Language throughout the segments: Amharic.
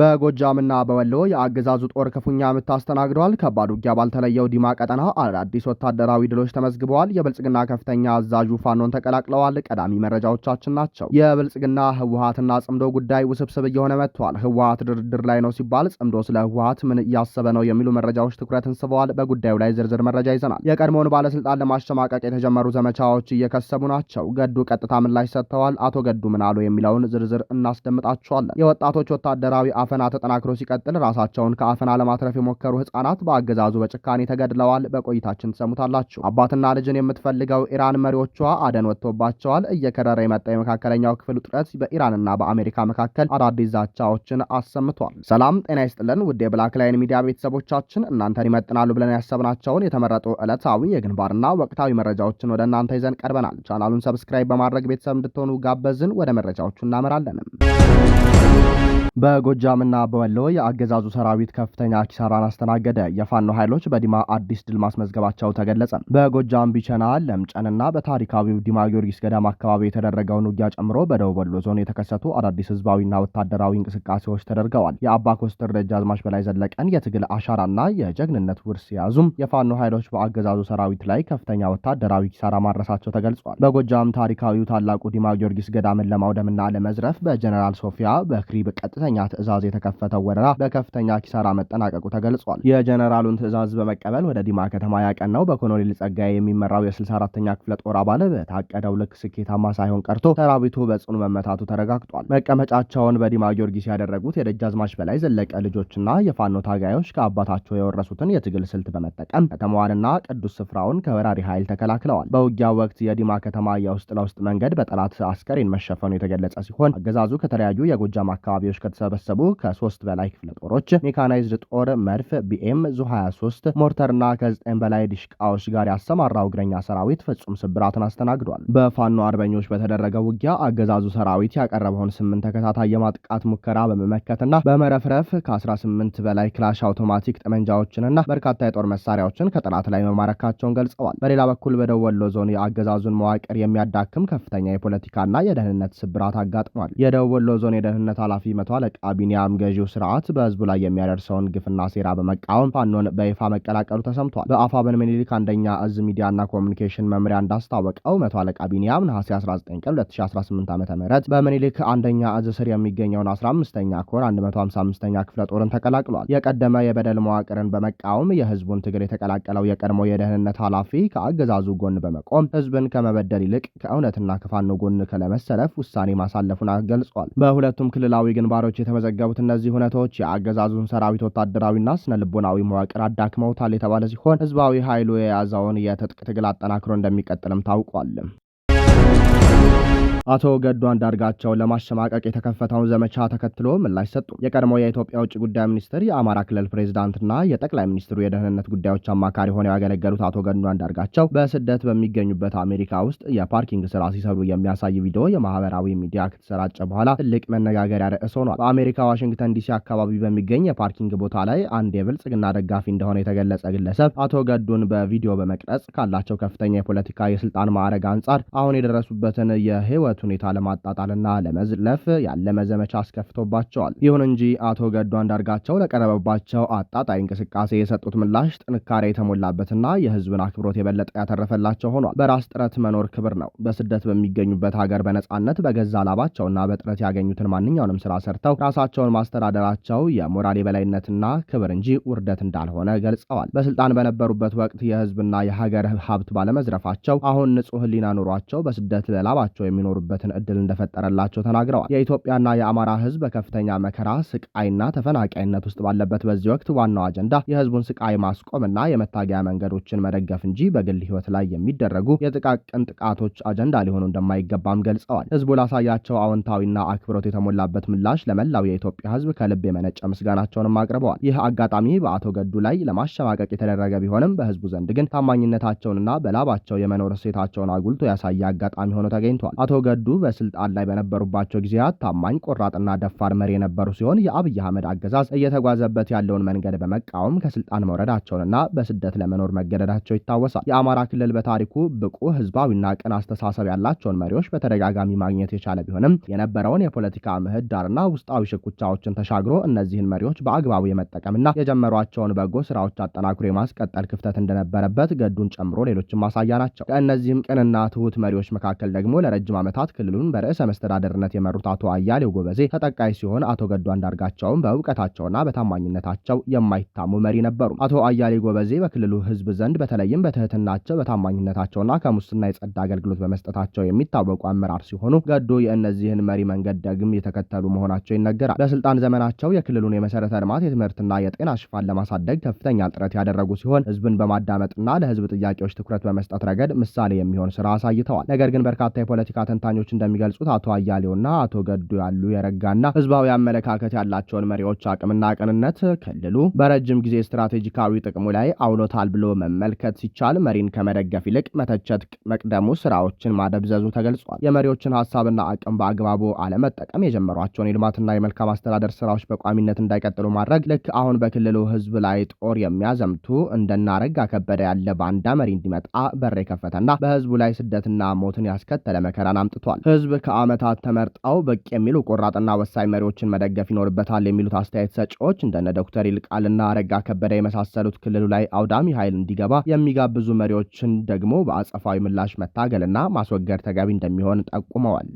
በጎጃምና በወሎ የአገዛዙ ጦር ክፉኛ ምት አስተናግዷል። ከባድ ውጊያ ባልተለየው ዲማ ቀጠና አዳዲስ ወታደራዊ ድሎች ተመዝግበዋል። የብልጽግና ከፍተኛ አዛዡ ፋኖን ተቀላቅለዋል። ቀዳሚ መረጃዎቻችን ናቸው። የብልጽግና ህወሓትና ጽምዶ ጉዳይ ውስብስብ እየሆነ መጥቷል። ህወሓት ድርድር ላይ ነው ሲባል ጽምዶ ስለ ህወሓት ምን እያሰበ ነው የሚሉ መረጃዎች ትኩረትን ስበዋል። በጉዳዩ ላይ ዝርዝር መረጃ ይዘናል። የቀድሞውን ባለስልጣን ለማሸማቀቅ የተጀመሩ ዘመቻዎች እየከሰሙ ናቸው። ገዱ ቀጥታ ምላሽ ሰጥተዋል። አቶ ገዱ ምን አሉ የሚለውን ዝርዝር እናስደምጣቸዋለን። የወጣቶች ወታደራዊ አፈና ተጠናክሮ ሲቀጥል ራሳቸውን ከአፈና ለማትረፍ የሞከሩ ህጻናት በአገዛዙ በጭካኔ ተገድለዋል። በቆይታችን ትሰሙታላችሁ። አባትና ልጅን የምትፈልገው ኢራን መሪዎቿ አደን ወጥቶባቸዋል። እየከረረ የመጣው የመካከለኛው ክፍል ውጥረት በኢራንና በአሜሪካ መካከል አዳዲስ ዛቻዎችን አሰምቷል። ሰላም ጤና ይስጥልን ውድ የብላክ ላይን ሚዲያ ቤተሰቦቻችን፣ እናንተን ይመጥናሉ ብለን ያሰብናቸውን የተመረጡ ዕለታዊ የግንባርና ወቅታዊ መረጃዎችን ወደ እናንተ ይዘን ቀርበናል። ቻናሉን ሰብስክራይብ በማድረግ ቤተሰብ እንድትሆኑ ጋበዝን። ወደ መረጃዎቹ እናመራለን። በጎጃምና በወሎ የአገዛዙ ሰራዊት ከፍተኛ ኪሳራን አስተናገደ። የፋኖ ኃይሎች በዲማ አዲስ ድል ማስመዝገባቸው ተገለጸ። በጎጃም ቢቸና፣ ለምጨንና በታሪካዊው ዲማ ጊዮርጊስ ገዳም አካባቢ የተደረገውን ውጊያ ጨምሮ በደቡብ ወሎ ዞን የተከሰቱ አዳዲስ ህዝባዊና ወታደራዊ እንቅስቃሴዎች ተደርገዋል። የአባ ኮስተር ደጃዝማች በላይ ዘለቀን የትግል አሻራና የጀግንነት ውርስ የያዙም የፋኖ ኃይሎች በአገዛዙ ሰራዊት ላይ ከፍተኛ ወታደራዊ ኪሳራ ማድረሳቸው ተገልጿል። በጎጃም ታሪካዊው ታላቁ ዲማ ጊዮርጊስ ገዳምን ለማውደምና ለመዝረፍ በጀነራል ሶፊያ በክሪብ ቀጥተኛ ትዕዛዝ የተከፈተው ወረራ በከፍተኛ ኪሳራ መጠናቀቁ ተገልጿል። የጀነራሉን ትዕዛዝ በመቀበል ወደ ዲማ ከተማ ያቀናው በኮሎኔል ጸጋዬ የሚመራው የ64ኛ ክፍለ ጦር አባል በታቀደው ልክ ስኬታማ ሳይሆን ቀርቶ ሰራዊቱ በጽኑ መመታቱ ተረጋግጧል። መቀመጫቸውን በዲማ ጊዮርጊስ ያደረጉት የደጃዝማች በላይ ዘለቀ ልጆችና የፋኖ ታጋዮች ከአባታቸው የወረሱትን የትግል ስልት በመጠቀም ከተማዋንና ቅዱስ ስፍራውን ከወራሪ ኃይል ተከላክለዋል። በውጊያው ወቅት የዲማ ከተማ የውስጥ ለውስጥ መንገድ በጠላት አስከሬን መሸፈኑ የተገለጸ ሲሆን አገዛዙ ከተለያዩ የጎጃም አካባቢዎች ከተሰበሰቡ ከ3 በላይ ክፍለ ጦሮች ሜካናይዝድ ጦር፣ መድፍ፣ ቢኤም፣ ዙ 23 ሞርተርና ከ9 በላይ ዲሽቃዎች ጋር ያሰማራው እግረኛ ሰራዊት ፍጹም ስብራትን አስተናግዷል። በፋኖ አርበኞች በተደረገው ውጊያ አገዛዙ ሰራዊት ያቀረበውን 8 ተከታታይ የማጥቃት ሙከራ በመመከትና በመረፍረፍ ከ18 በላይ ክላሽ አውቶማቲክ ጠመንጃዎችንና በርካታ የጦር መሳሪያዎችን ከጠላት ላይ መማረካቸውን ገልጸዋል። በሌላ በኩል በደቡብ ወሎ ዞን የአገዛዙን መዋቅር የሚያዳክም ከፍተኛ የፖለቲካና የደህንነት ስብራት አጋጥሟል። የደቡብ ወሎ ዞን የደህንነት ኃላፊ መቶ አለቃ ቢኒያም ገዢው ስርዓት በህዝቡ ላይ የሚያደርሰውን ግፍና ሴራ በመቃወም ፋኖን በይፋ መቀላቀሉ ተሰምቷል። በአፋብኃ ምኒልክ አንደኛ እዝ ሚዲያና ኮሚኒኬሽን መምሪያ እንዳስታወቀው መቶ አለቃ ቢኒያም ነሐሴ 19 ቀን 2018 ዓ.ም በምኒልክ አንደኛ እዝ ስር የሚገኘውን 15ኛ ኮር 155ኛ ክፍለ ጦርን ተቀላቅሏል። የቀደመ የበደል መዋቅርን በመቃወም የህዝቡን ትግል የተቀላቀለው የቀድሞ የደህንነት ኃላፊ ከአገዛዙ ጎን በመቆም ህዝብን ከመበደል ይልቅ ከእውነትና ከፋኖ ጎን ለመሰለፍ ውሳኔ ማሳለፉን ገልጿል። በሁለቱም ክልላዊ ግንባሮች የተመዘገቡት እነዚህ ሁነቶች የአገዛዙን ሰራዊት ወታደራዊና ስነ ልቦናዊ መዋቅር አዳክመውታል የተባለ ሲሆን ህዝባዊ ኃይሉ የያዘውን የትጥቅ ትግል አጠናክሮ እንደሚቀጥልም ታውቋል። አቶ ገዱ አንዳርጋቸው ለማሸማቀቅ የተከፈተውን ዘመቻ ተከትሎ ምላሽ ሰጡ። የቀድሞ የኢትዮጵያ ውጭ ጉዳይ ሚኒስትር፣ የአማራ ክልል ፕሬዝዳንትና የጠቅላይ ሚኒስትሩ የደህንነት ጉዳዮች አማካሪ ሆነው ያገለገሉት አቶ ገዱ አንዳርጋቸው በስደት በሚገኙበት አሜሪካ ውስጥ የፓርኪንግ ስራ ሲሰሩ የሚያሳይ ቪዲዮ የማህበራዊ ሚዲያ ከተሰራጨ በኋላ ትልቅ መነጋገሪያ ርዕስ ሆኗል። በአሜሪካ ዋሽንግተን ዲሲ አካባቢ በሚገኝ የፓርኪንግ ቦታ ላይ አንድ የብልጽግና ደጋፊ እንደሆነ የተገለጸ ግለሰብ አቶ ገዱን በቪዲዮ በመቅረጽ ካላቸው ከፍተኛ የፖለቲካ የስልጣን ማዕረግ አንጻር አሁን የደረሱበትን የህይወት ሁኔታ ለማጣጣልና ለመዝለፍ ያለመ ዘመቻ አስከፍቶባቸዋል። ይሁን እንጂ አቶ ገዱ አንዳርጋቸው ለቀረበባቸው አጣጣይ እንቅስቃሴ የሰጡት ምላሽ ጥንካሬ የተሞላበትና የህዝብን አክብሮት የበለጠ ያተረፈላቸው ሆኗል። በራስ ጥረት መኖር ክብር ነው። በስደት በሚገኙበት ሀገር በነጻነት በገዛ ላባቸውና በጥረት ያገኙትን ማንኛውንም ስራ ሰርተው ራሳቸውን ማስተዳደራቸው የሞራል የበላይነትና ክብር እንጂ ውርደት እንዳልሆነ ገልጸዋል። በስልጣን በነበሩበት ወቅት የህዝብና የሀገር ሀብት ባለመዝረፋቸው አሁን ንጹህ ህሊና ኑሯቸው በስደት በላባቸው የሚኖሩበትን እድል እንደፈጠረላቸው ተናግረዋል። የኢትዮጵያና የአማራ ህዝብ በከፍተኛ መከራ ስቃይና ተፈናቃይነት ውስጥ ባለበት በዚህ ወቅት ዋናው አጀንዳ የህዝቡን ስቃይ ማስቆምና የመታገያ መንገዶችን መደገፍ እንጂ በግል ህይወት ላይ የሚደረጉ የጥቃቅን ጥቃቶች አጀንዳ ሊሆኑ እንደማይገባም ገልጸዋል። ህዝቡ ላሳያቸው አዎንታዊና አክብሮት የተሞላበት ምላሽ ለመላው የኢትዮጵያ ህዝብ ከልብ የመነጨ ምስጋናቸውንም አቅርበዋል። ይህ አጋጣሚ በአቶ ገዱ ላይ ለማሸማቀቅ የተደረገ ቢሆንም በህዝቡ ዘንድ ግን ታማኝነታቸውንና በላባቸው የመኖር እሴታቸውን አጉልቶ ያሳየ አጋጣሚ ሆኖ ተገኝቷል። አቶ ገዱ በስልጣን ላይ በነበሩባቸው ጊዜያት ታማኝ ቆራጥና ደፋር መሪ የነበሩ ሲሆን የአብይ አህመድ አገዛዝ እየተጓዘበት ያለውን መንገድ በመቃወም ከስልጣን መውረዳቸውንና በስደት ለመኖር መገደዳቸው ይታወሳል። የአማራ ክልል በታሪኩ ብቁ ህዝባዊና ቅን አስተሳሰብ ያላቸውን መሪዎች በተደጋጋሚ ማግኘት የቻለ ቢሆንም የነበረውን የፖለቲካ ምህዳርና ውስጣዊ ሽኩቻዎችን ተሻግሮ እነዚህን መሪዎች በአግባቡ የመጠቀምና የጀመሯቸውን በጎ ስራዎች አጠናክሮ የማስቀጠል ክፍተት እንደነበረበት ገዱን ጨምሮ ሌሎችም ማሳያ ናቸው። ከእነዚህም ቅንና ትሁት መሪዎች መካከል ደግሞ ለረጅም ዓመታት ክልሉን በርዕሰ መስተዳደርነት የመሩት አቶ አያሌው ጎበዜ ተጠቃሽ ሲሆን አቶ ገዱ አንዳርጋቸውም በእውቀታቸውና በታማኝነታቸው የማይታሙ መሪ ነበሩ። አቶ አያሌው ጎበዜ በክልሉ ህዝብ ዘንድ በተለይም በትህትናቸው በታማኝነታቸውና ከሙስና የጸዳ አገልግሎት በመስጠታቸው የሚታወቁ አመራር ሲሆኑ ገዱ የእነዚህን መሪ መንገድ ደግም የተከተሉ መሆናቸው ይነገራል። በስልጣን ዘመናቸው የክልሉን የመሰረተ ልማት የትምህርትና የጤና ሽፋን ለማሳደግ ከፍተኛ ጥረት ያደረጉ ሲሆን ህዝብን በማዳመጥና ለህዝብ ጥያቄዎች ትኩረት በመስጠት ረገድ ምሳሌ የሚሆን ስራ አሳይተዋል። ነገር ግን በርካታ የፖለቲካ ተንታኞች እንደሚገልጹት አቶ አያሌውና አቶ ገዱ ያሉ የረጋና ህዝባዊ አመለካከት ያላቸውን መሪዎች አቅምና ቅንነት ክልሉ በረጅም ጊዜ ስትራቴጂካዊ ጥቅሙ ላይ አውሎታል ብሎ መመልከት ሲቻል መሪን ከመደገፍ ይልቅ መተቸት መቅደሙ ስራዎችን ማደብዘዙ ተገልጿል። የመሪዎችን ሀሳብና አቅም በአግባቡ አለመጠቀም የጀመሯቸውን የልማትና የመልካም አስተዳደር ስራዎች በቋሚነት እንዳይቀጥሉ ማድረግ ልክ አሁን በክልሉ ህዝብ ላይ ጦር የሚያዘምቱ እንደናረጋ ከበደ ያለ ባንዳ መሪ እንዲመጣ በር የከፈተና በህዝቡ ላይ ስደትና ሞትን ያስከተለ መከራን አምጥቷል። ህዝብ ከዓመታት ተመርጠው በቂ የሚሉ ቆራጥና ወሳኝ መሪዎችን መደገፍ ይኖርበታል የሚሉት አስተያየት ሰጪዎች እንደነ ዶክተር ይልቃልና አረጋ ከበደ የመሳሰሉት ክልሉ ላይ አውዳሚ ኃይል እንዲገባ የሚጋብዙ መሪዎችን ደግሞ በአጸፋዊ ምላሽ መታገልና ማስወገድ ተገቢ እንደሚሆን ጠቁመዋል።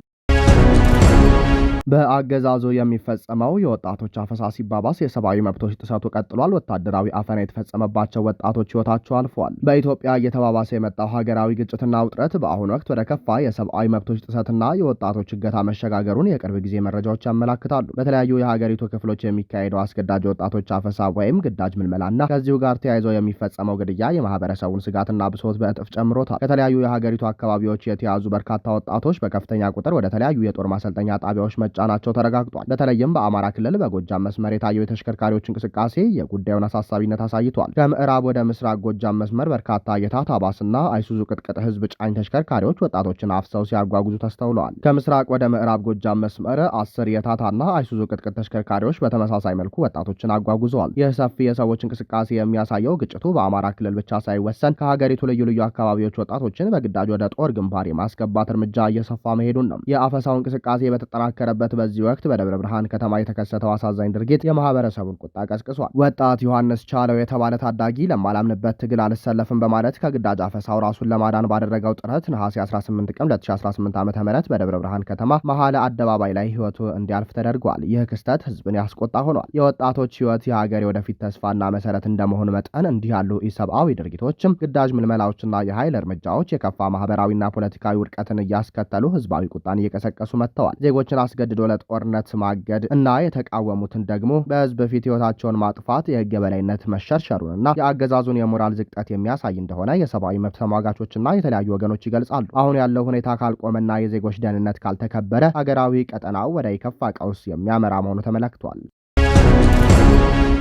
በአገዛዙ የሚፈጸመው የወጣቶች አፈሳ ሲባባስ የሰብአዊ መብቶች ጥሰቱ ቀጥሏል። ወታደራዊ አፈና የተፈጸመባቸው ወጣቶች ህይወታቸው አልፏል። በኢትዮጵያ እየተባባሰ የመጣው ሀገራዊ ግጭትና ውጥረት በአሁኑ ወቅት ወደ ከፋ የሰብአዊ መብቶች ጥሰትና የወጣቶች እገታ መሸጋገሩን የቅርብ ጊዜ መረጃዎች ያመላክታሉ። በተለያዩ የሀገሪቱ ክፍሎች የሚካሄደው አስገዳጅ ወጣቶች አፈሳ ወይም ግዳጅ ምልመላና ከዚሁ ጋር ተያይዞ የሚፈጸመው ግድያ የማህበረሰቡን ስጋትና ብሶት በእጥፍ ጨምሮታል። ከተለያዩ የሀገሪቱ አካባቢዎች የተያዙ በርካታ ወጣቶች በከፍተኛ ቁጥር ወደ ተለያዩ የጦር ማሰልጠኛ ጣቢያዎች መጫናቸው ተረጋግጧል። በተለይም በአማራ ክልል በጎጃም መስመር የታየው የተሽከርካሪዎች እንቅስቃሴ የጉዳዩን አሳሳቢነት አሳይቷል። ከምዕራብ ወደ ምስራቅ ጎጃም መስመር በርካታ የታታ ባስና አይሱዙ ቅጥቅጥ ህዝብ ጫኝ ተሽከርካሪዎች ወጣቶችን አፍሰው ሲያጓጉዙ ተስተውለዋል። ከምስራቅ ወደ ምዕራብ ጎጃም መስመር 10 የታታና አይሱዙ ቅጥቅጥ ተሽከርካሪዎች በተመሳሳይ መልኩ ወጣቶችን አጓጉዘዋል። ይህ ሰፊ የሰዎች እንቅስቃሴ የሚያሳየው ግጭቱ በአማራ ክልል ብቻ ሳይወሰን ከሀገሪቱ ልዩ ልዩ አካባቢዎች ወጣቶችን በግዳጅ ወደ ጦር ግንባር የማስገባት እርምጃ እየሰፋ መሄዱን ነው። የአፈሳው እንቅስቃሴ በተጠናከረበት በዚህ ወቅት በደብረ ብርሃን ከተማ የተከሰተው አሳዛኝ ድርጊት የማህበረሰቡን ቁጣ ቀስቅሷል። ወጣት ዮሐንስ ቻለው የተባለ ታዳጊ ለማላምንበት ትግል አልሰለፍም በማለት ከግዳጅ አፈሳው ራሱን ለማዳን ባደረገው ጥረት ነሐሴ 18 ቀን 2018 ዓ.ም በደብረ ብርሃን ከተማ መሀል አደባባይ ላይ ህይወቱ እንዲያልፍ ተደርጓል። ይህ ክስተት ህዝብን ያስቆጣ ሆኗል። የወጣቶች ህይወት የሀገር ወደፊት ተስፋና መሰረት እንደመሆኑ መጠን እንዲህ ያሉ ኢሰብአዊ ድርጊቶችም ግዳጅ ምልመላዎችና የኃይል እርምጃዎች የከፋ ማህበራዊና ፖለቲካዊ ውድቀትን እያስከተሉ ህዝባዊ ቁጣን እየቀሰቀሱ መጥተዋል። ዜጎችን አስገድዶ ለጦርነት ማገድ እና የተቃወሙትን ደግሞ በህዝብ ፊት ህይወታቸውን ማጥፋት የህግ የበላይነት መሸርሸሩንና የአገዛዙን የሞራል ዝቅጠት የሚያሳይ እንደሆነ የሰብአዊ መብት ተሟጋቾችና የተለያዩ ወገኖች ይገልጻሉ። አሁን ያለው ሁኔታ ካልቆመና የዜጎች ደህንነት ካልተከበረ ሀገራዊ ቀጠናው ወደ የከፋ ቀውስ የሚያመራ መሆኑ ተመለክቷል።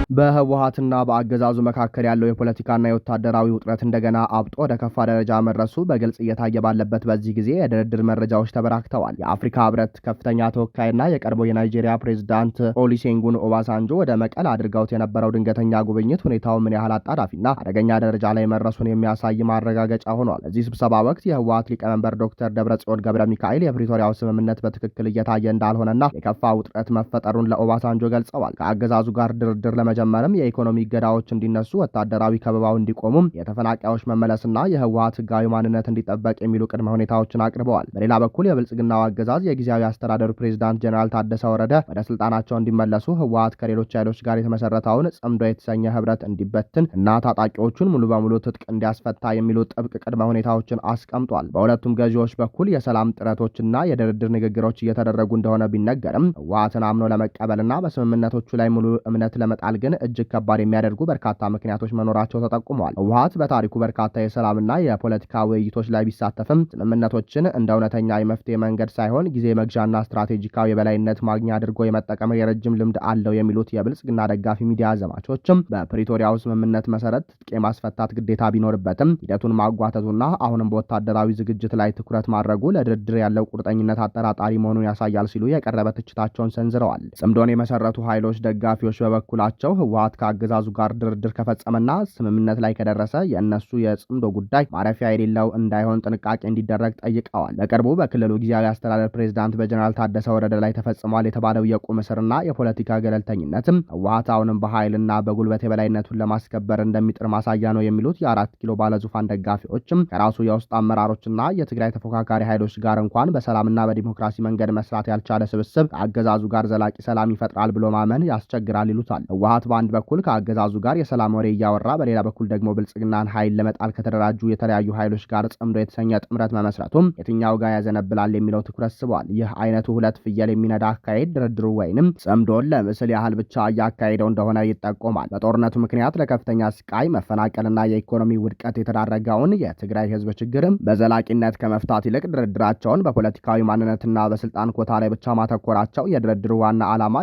በህወሓትና በአገዛዙ መካከል ያለው የፖለቲካና የወታደራዊ ውጥረት እንደገና አብጦ ወደ ከፋ ደረጃ መድረሱ በግልጽ እየታየ ባለበት በዚህ ጊዜ የድርድር መረጃዎች ተበራክተዋል። የአፍሪካ ህብረት ከፍተኛ ተወካይና የቀድሞ የናይጄሪያ ፕሬዝዳንት ኦሉሴጉን ኦባሳንጆ ወደ መቀለ አድርገውት የነበረው ድንገተኛ ጉብኝት ሁኔታው ምን ያህል አጣዳፊና አደገኛ ደረጃ ላይ መድረሱን የሚያሳይ ማረጋገጫ ሆኗል። በዚህ ስብሰባ ወቅት የህወሓት ሊቀመንበር ዶክተር ደብረጽዮን ገብረ ሚካኤል የፕሪቶሪያው ስምምነት በትክክል እየታየ እንዳልሆነና የከፋ ውጥረት መፈጠሩን ለኦባሳንጆ ገልጸዋል። ከአገዛዙ ጋር ድርድር ለመጀመርም የኢኮኖሚ ገዳዎች እንዲነሱ፣ ወታደራዊ ከበባው እንዲቆሙም፣ የተፈናቃዮች መመለስና የህወሓት ህጋዊ ማንነት እንዲጠበቅ የሚሉ ቅድመ ሁኔታዎችን አቅርበዋል። በሌላ በኩል የብልጽግናው አገዛዝ የጊዜያዊ አስተዳደሩ ፕሬዝዳንት ጀነራል ታደሰ ወረደ ወደ ስልጣናቸው እንዲመለሱ፣ ህወሓት ከሌሎች ኃይሎች ጋር የተመሰረተውን ጽምዶ የተሰኘ ህብረት እንዲበትን እና ታጣቂዎቹን ሙሉ በሙሉ ትጥቅ እንዲያስፈታ የሚሉ ጥብቅ ቅድመ ሁኔታዎችን አስቀምጧል። በሁለቱም ገዢዎች በኩል የሰላም ጥረቶችና የድርድር ንግግሮች እየተደረጉ እንደሆነ ቢነገርም ህወሓትን አምኖ ለመቀበልና በስምምነቶቹ ላይ ሙሉ እምነት ለመጣል ግን እጅግ ከባድ የሚያደርጉ በርካታ ምክንያቶች መኖራቸው ተጠቁመዋል። ህወሓት በታሪኩ በርካታ የሰላምና የፖለቲካ ውይይቶች ላይ ቢሳተፍም ስምምነቶችን እንደ እውነተኛ የመፍትሄ መንገድ ሳይሆን ጊዜ መግዣና ስትራቴጂካዊ የበላይነት ማግኛ አድርጎ የመጠቀም የረጅም ልምድ አለው የሚሉት የብልጽግና ደጋፊ ሚዲያ ዘማቾችም በፕሪቶሪያው ስምምነት መሰረት ትጥቅ የማስፈታት ግዴታ ቢኖርበትም ሂደቱን ማጓተቱና አሁንም በወታደራዊ ዝግጅት ላይ ትኩረት ማድረጉ ለድርድር ያለው ቁርጠኝነት አጠራጣሪ መሆኑን ያሳያል ሲሉ የቀረበ ትችታቸውን ሰንዝረዋል። ጽምዶን የመሰረቱ ኃይሎች ደጋፊዎች በበኩላቸው ህወሓት ከአገዛዙ ጋር ድርድር ከፈጸመና ስምምነት ላይ ከደረሰ የእነሱ የጽምዶ ጉዳይ ማረፊያ የሌለው እንዳይሆን ጥንቃቄ እንዲደረግ ጠይቀዋል። በቅርቡ በክልሉ ጊዜያዊ አስተዳደር ፕሬዝዳንት በጀነራል ታደሰ ወረደ ላይ ተፈጽሟል የተባለው የቁም እስርና የፖለቲካ ገለልተኝነትም ህወሓት አሁንም በኃይልና በጉልበት የበላይነቱን ለማስከበር እንደሚጥር ማሳያ ነው የሚሉት የአራት ኪሎ ባለዙፋን ደጋፊዎችም ከራሱ የውስጥ አመራሮችና የትግራይ ተፎካካሪ ኃይሎች ጋር እንኳን በሰላምና በዲሞክራሲ መንገድ መስራት ያልቻለ ስብስብ ከአገዛዙ ጋር ዘላቂ ሰላም ይፈጥራል ብሎ ማመን ያስቸግራል ይሉታል። ህወሓት በአንድ በኩል ከአገዛዙ ጋር የሰላም ወሬ እያወራ፣ በሌላ በኩል ደግሞ ብልጽግናን ኃይል ለመጣል ከተደራጁ የተለያዩ ኃይሎች ጋር ጽምዶ የተሰኘ ጥምረት መመስረቱም የትኛው ጋር ያዘነብላል የሚለው ትኩረት ስቧል። ይህ አይነቱ ሁለት ፍየል የሚነዳ አካሄድ ድርድሩ ወይንም ጽምዶን ለምስል ያህል ብቻ እያካሄደው እንደሆነ ይጠቆማል። በጦርነቱ ምክንያት ለከፍተኛ ስቃይ፣ መፈናቀልና የኢኮኖሚ ውድቀት የተዳረገውን የትግራይ ህዝብ ችግርም በዘላቂነት ከመፍታት ይልቅ ድርድራቸውን በፖለቲካዊ ማንነትና በስልጣን ኮታ ላይ ብቻ ማተኮራቸው የድርድሩ ዋና ዓላማ